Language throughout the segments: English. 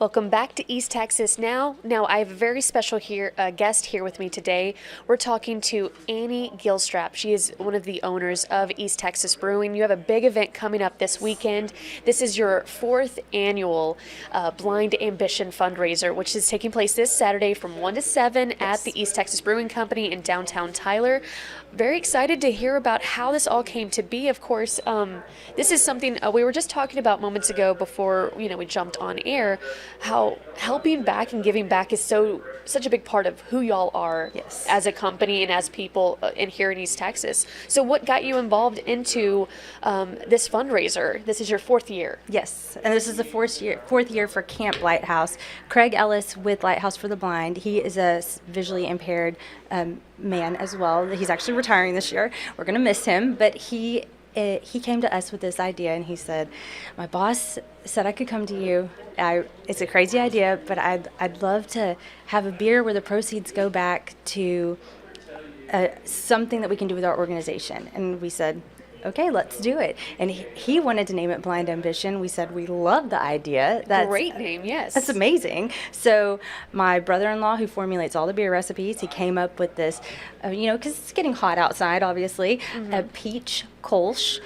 Welcome back to East Texas Now. Now, I have a very special guest here with me today. We're talking to Annie Gilstrap. She is one of the owners of East Texas Brewing. You have a big event coming up this weekend. This is your fourth annual Blind Ambition fundraiser, which is taking place this Saturday from 1 to 7 at the East Texas Brewing Company in downtown Tyler. Very excited to hear about how this all came to be. Of course, this is something we were just talking about moments ago before we jumped on air. How helping back and giving back is such a big part of who y'all are as a company and as people in here in East Texas. So, what got you involved into this fundraiser? This is your fourth year. Yes, and this is the fourth year for Camp Lighthouse. Craig Ellis with Lighthouse for the Blind. He is a visually impaired man as well. He's actually retiring this year. We're going to miss him, but he came to us with this idea, and he said, my boss said I could come to you. It's a crazy idea, but I'd love to have a beer where the proceeds go back to something that we can do with our organization. And we said, okay, let's do it. And he wanted to name it Blind Ambition. We said we love the idea. Great name, yes. That's amazing. So my brother-in-law, who formulates all the beer recipes, he came up with this, because it's getting hot outside, obviously, a peach kolsch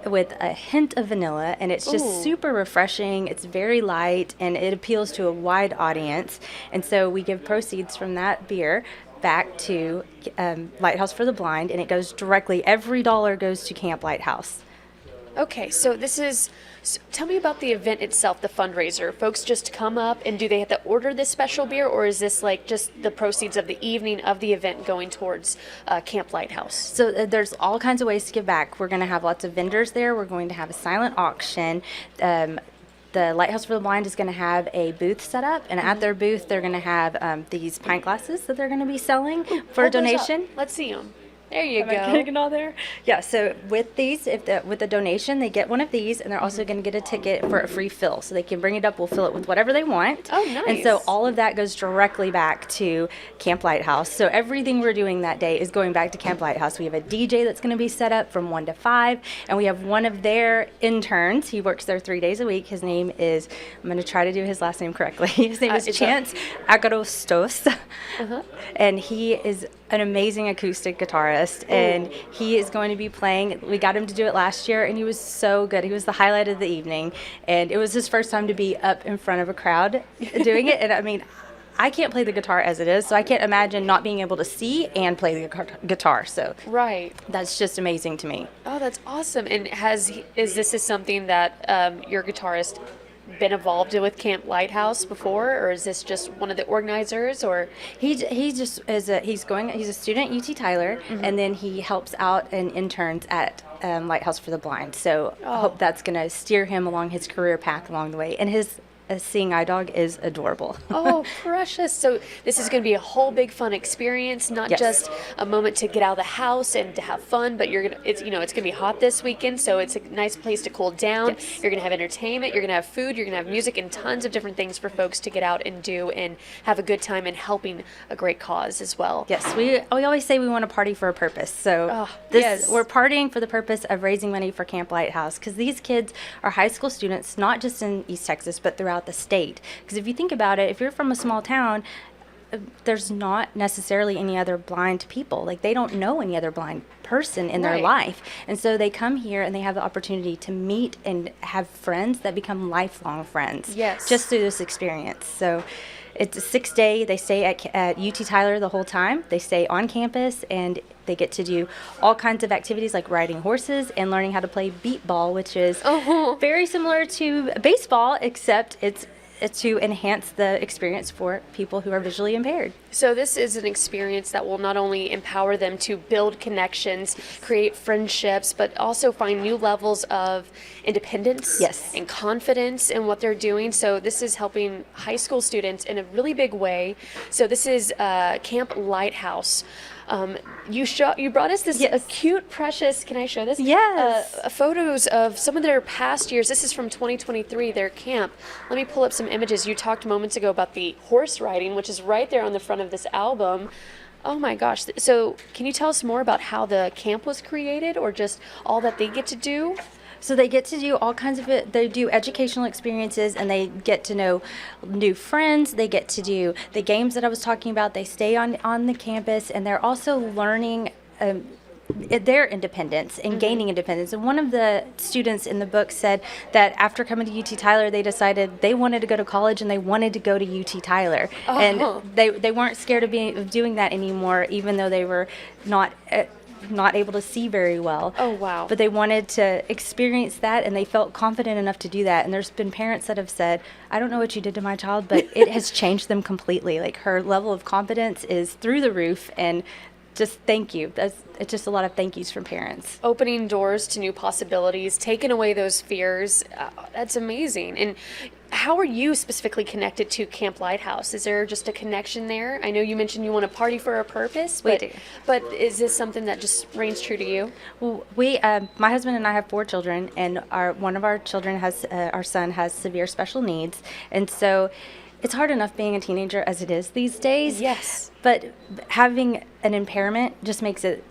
with a hint of vanilla, and it's just super refreshing. It's very light, and it appeals to a wide audience. And so we give proceeds from that beer back to Lighthouse for the Blind, and it goes directly, every dollar goes to Camp Lighthouse. Okay, so tell me about the event itself, the fundraiser. Folks just come up, and do they have to order this special beer, or is this like just the proceeds of the evening of the event going towards Camp Lighthouse? So there's all kinds of ways to give back. We're going to have lots of vendors there. We're going to have a silent auction. The Lighthouse for the Blind is going to have a booth set up, and at their booth, they're going to have these pint glasses that they're going to be selling for a donation. Let's see them. There you go. Am I getting all there? Yeah, so with these, with the donation, they get one of these, and they're also going to get a ticket for a free fill. So they can bring it up, we'll fill it with whatever they want. Oh, nice. And so all of that goes directly back to Camp Lighthouse. So everything we're doing that day is going back to Camp Lighthouse. We have a DJ that's going to be set up from 1 to 5, and we have one of their interns. He works there 3 days a week. His name is, I'm going to try to do his last name correctly. His name is Chance Agarostos, and he is an amazing acoustic guitarist, and he is going to be playing. We got him to do it last year, and he was so good. He was the highlight of the evening, and it was his first time to be up in front of a crowd doing it. And I mean, I can't play the guitar as it is, so I can't imagine not being able to see and play the guitar. So that's just amazing to me. Oh, that's awesome. And is this something that your guitarist been involved with Camp Lighthouse before, or is this just one of the organizers? Or he just is he's a student at UT Tyler, and then he helps out and interns at Lighthouse for the Blind. So I hope that's going to steer him along his career path along the way. And his seeing eye dog is adorable. Oh, precious. So this is going to be a whole big fun experience, not just a moment to get out of the house and to have fun, but it's going to be hot this weekend, so it's a nice place to cool down. You're going to have entertainment, you're going to have food, you're going to have music, and tons of different things for folks to get out and do and have a good time and helping a great cause as well. Yes, we always say we want to party for a purpose. So we're partying for the purpose of raising money for Camp Lighthouse, because these kids are high school students, not just in East Texas, but throughout the state. Because if you think about it, if you're from a small town, there's not necessarily any other blind people. Like, they don't know any other blind person in their life. And so they come here and they have the opportunity to meet and have friends that become lifelong friends just through this experience. So it's a 6-day. They stay at UT Tyler the whole time. They stay on campus, and they get to do all kinds of activities like riding horses and learning how to play beat ball, which is very similar to baseball, except it's to enhance the experience for people who are visually impaired. So this is an experience that will not only empower them to build connections, create friendships, but also find new levels of independence and confidence in what they're doing. So this is helping high school students in a really big way. So this is Camp Lighthouse. You brought us this cute, precious, can I show this? Yes. Photos of some of their past years. This is from 2023, their camp. Let me pull up some images. You talked moments ago about the horse riding, which is right there on the front of this album. Oh my gosh. So can you tell us more about how the camp was created, or just all that they get to do? So they get to do all kinds of it. They do educational experiences, and they get to know new friends. They get to do the games that I was talking about. They stay on the campus, and they're also learning their independence and gaining independence. And one of the students in the book said that after coming to UT Tyler, they decided they wanted to go to college and they wanted to go to UT Tyler. And they weren't scared of doing that anymore, even though they were not able to see very well. Oh, wow. But they wanted to experience that, and they felt confident enough to do that. And there's been parents that have said, I don't know what you did to my child, but it has changed them completely. Like, her level of confidence is through the roof, and just thank you. It's just a lot of thank yous from parents. Opening doors to new possibilities, taking away those fears. That's amazing. And how are you specifically connected to Camp Lighthouse? Is there just a connection there? I know you mentioned you want to party for a purpose, but, We do. But is this something that just reigns true to you? Well, my husband and I have 4 children, and one of our children our son has severe special needs, and so it's hard enough being a teenager as it is these days. Yes. But having an impairment just makes it,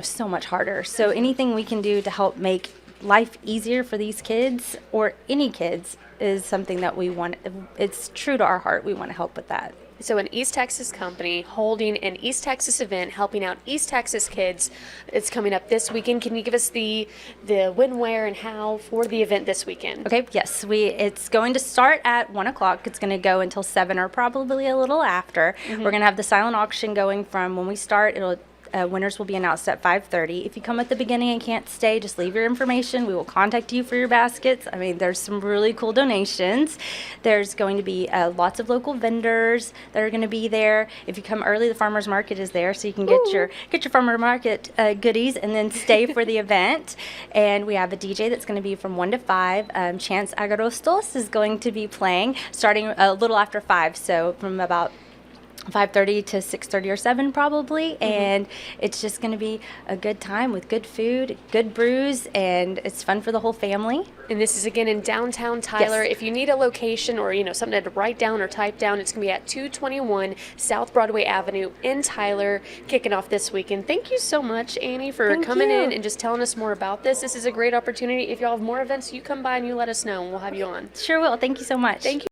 so much harder. So anything we can do to help make life easier for these kids, or any kids, is something that we want. It's true to our heart. We want to help with that. So an East Texas company holding an East Texas event, helping out East Texas kids. It's coming up this weekend. Can you give us the when, where, and how for the event this weekend? Okay, yes. It's going to start at 1 o'clock. It's going to go until 7, or probably a little after. We're going to have the silent auction going from when we start. Winners will be announced at 5:30. If you come at the beginning and can't stay, just leave your information. We will contact you for your baskets. I mean, there's some really cool donations. There's going to be lots of local vendors that are going to be there. If you come early, the farmers market is there, so you can get your farmer market goodies and then stay for the event. And we have a DJ that's going to be from 1 to 5. Chance Agarostos is going to be playing starting a little after 5, so from about 5:30 to 6:30 or 7 probably, and it's just going to be a good time with good food, good brews, and it's fun for the whole family. And this is again in downtown Tyler. Yes. If you need a location or something to write down or type down, it's going to be at 221 South Broadway Avenue in Tyler, kicking off this weekend. Thank you so much, Annie, for coming in and just telling us more about this. This is a great opportunity. If y'all have more events, you come by and you let us know, and we'll have you on. Sure will. Thank you so much. Thank you.